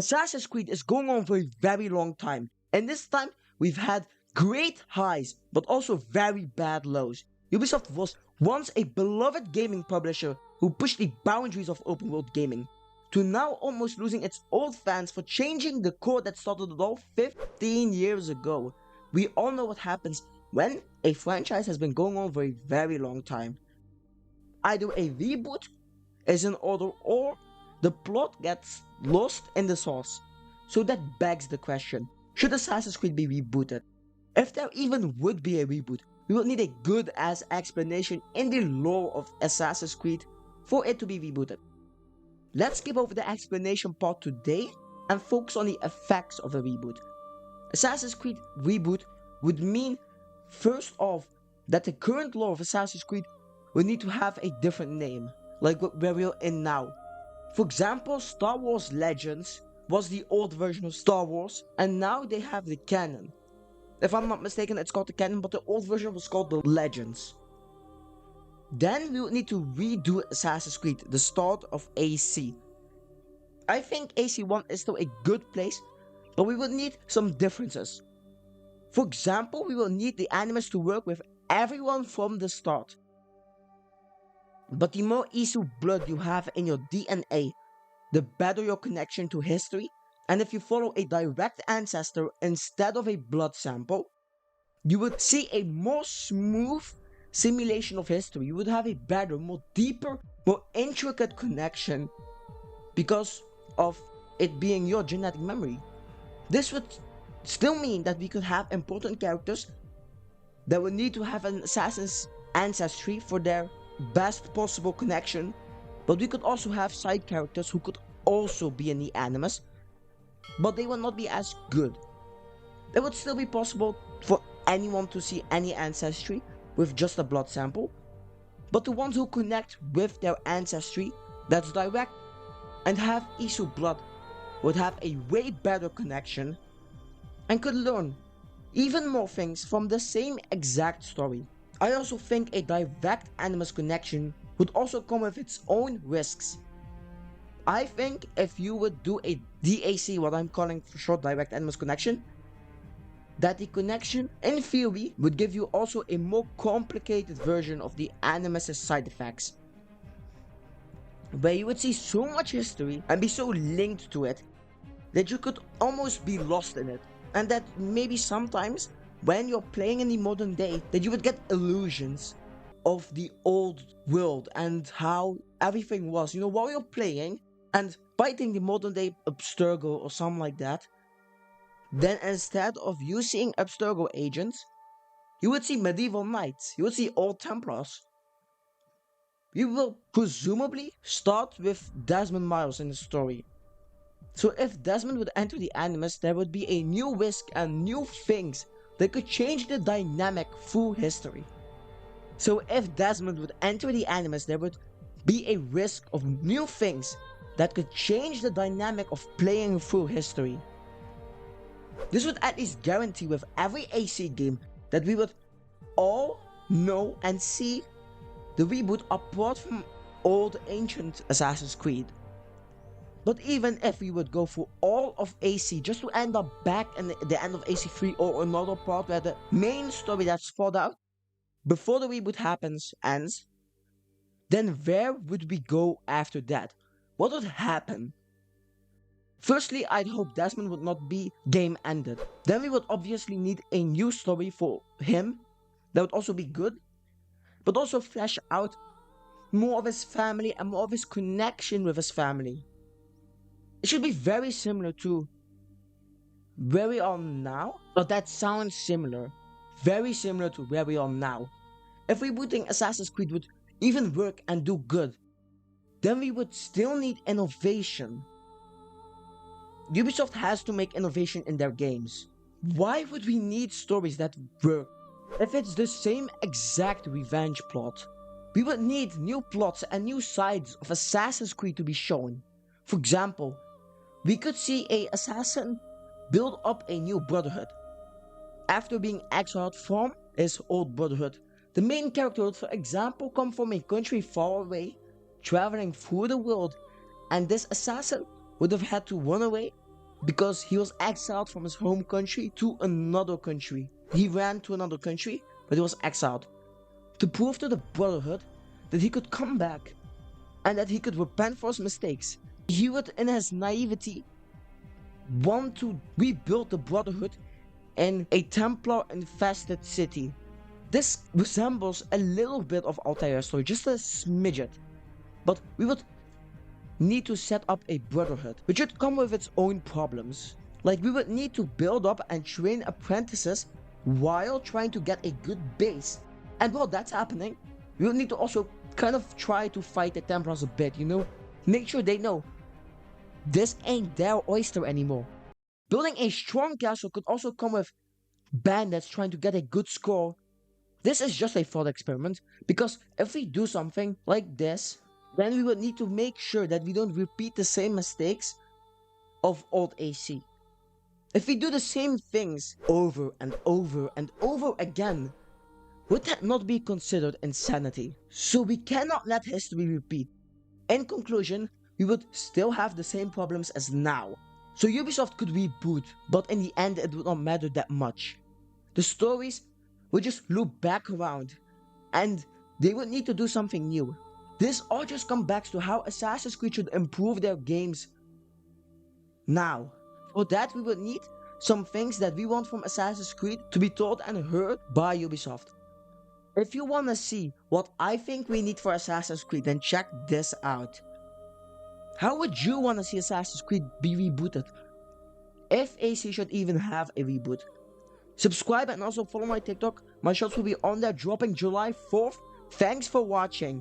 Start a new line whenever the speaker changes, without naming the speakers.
Assassin's Creed is going on for a very long time, and this time we've had great highs, but also very bad lows. Ubisoft was once a beloved gaming publisher who pushed the boundaries of open world gaming, to now almost losing its old fans for changing the core that started it all 15 years ago. We all know what happens when a franchise has been going on for a very long time. Either a reboot is in order or the plot gets lost in the sauce. So that begs the question, should Assassin's Creed be rebooted? If there even would be a reboot, we would need a good ass explanation in the lore of Assassin's Creed for it to be rebooted. Let's skip over the explanation part today and focus on the effects of a reboot. Assassin's Creed reboot would mean, first off, that the current lore of Assassin's Creed would need to have a different name, like where we're in now. For example, Star Wars Legends was the old version of Star Wars, and now they have the canon. If I'm not mistaken, it's called the canon, but the old version was called the Legends. Then we would need to redo Assassin's Creed, the start of AC. I think AC1 is still a good place, but we would need some differences. For example, we will need the animus to work with everyone from the start. But the more EZIO blood you have in your DNA, the better your connection to history, and if you follow a direct ancestor instead of a blood sample, you would see a more smooth simulation of history. You would have a better, more deeper, more intricate connection because of it being your genetic memory. This would still mean that we could have important characters that would need to have an assassin's ancestry for their best possible connection, but we could also have side characters who could also be in the animus, but they would not be as good. It would still be possible for anyone to see any ancestry with just a blood sample, but the ones who connect with their ancestry that's direct and have EZIO blood would have a way better connection and could learn even more things from the same exact story. I also think a direct animus connection would also come with its own risks. I think if you would do a DAC, what I'm calling for short direct animus connection, that the connection in theory would give you also a more complicated version of the animus's side effects, where you would see so much history and be so linked to it that you could almost be lost in it, and that maybe sometimes when you're playing in the modern day that you would get illusions of the old world and how everything was, while you're playing and fighting the modern day Abstergo or something like that. Then instead of you seeing Abstergo agents, you would see medieval knights, you would see old Templars. You will presumably start with Desmond Miles in the story. So if Desmond would enter the animus, there would be a new risk and new things that could change the dynamic through history. So if Desmond would enter the animus, there would be a risk of new things that could change the dynamic of playing through history. This would at least guarantee with every AC game that we would all know and see the reboot apart from old ancient Assassin's Creed. But even if we would go through all of AC just to end up back in the end of AC3 or another part where the main story that's thought out before the reboot ends, then where would we go after that? What would happen? Firstly, I'd hope Desmond would not be game ended. Then we would obviously need a new story for him that would also be good, but also flesh out more of his family and more of his connection with his family. It should be very similar to where we are now, but that sounds similar. Very similar to where we are now. If rebooting Assassin's Creed would even work and do good, then we would still need innovation. Ubisoft has to make innovation in their games. Why would we need stories that work if it's the same exact revenge plot? We would need new plots and new sides of Assassin's Creed to be shown. For example, we could see an assassin build up a new brotherhood. After being exiled from his old brotherhood, the main character would, for example, come from a country far away, traveling through the world, and this assassin would have had to run away because he was exiled from his home country to another country. He ran to another country, but he was exiled to prove to the Brotherhood that he could come back and that he could repent for his mistakes. He would, in his naivety, want to rebuild the Brotherhood in a Templar-infested city. This resembles a little bit of Altair's story, just a smidget. But we would need to set up a Brotherhood, which would come with its own problems. Like, we would need to build up and train apprentices while trying to get a good base. And while that's happening, we would need to also kind of try to fight the Templars a bit, you know? Make sure they know this ain't their oyster anymore. Building a strong castle could also come with bandits trying to get a good score. This is just a thought experiment, because if we do something like this, then we would need to make sure that we don't repeat the same mistakes of old AC. If we do the same things over and over and over again, would that not be considered insanity? So we cannot let history repeat. In conclusion, we would still have the same problems as now. So Ubisoft could reboot, but in the end it would not matter that much. The stories would just loop back around, and they would need to do something new. This all just comes back to how Assassin's Creed should improve their games now. For that, we would need some things that we want from Assassin's Creed to be told and heard by Ubisoft. If you want to see what I think we need for Assassin's Creed, then check this out. How would you want to see Assassin's Creed be rebooted? If AC should even have a reboot. Subscribe and also follow my TikTok. My shots will be on there dropping July 4th. Thanks for watching.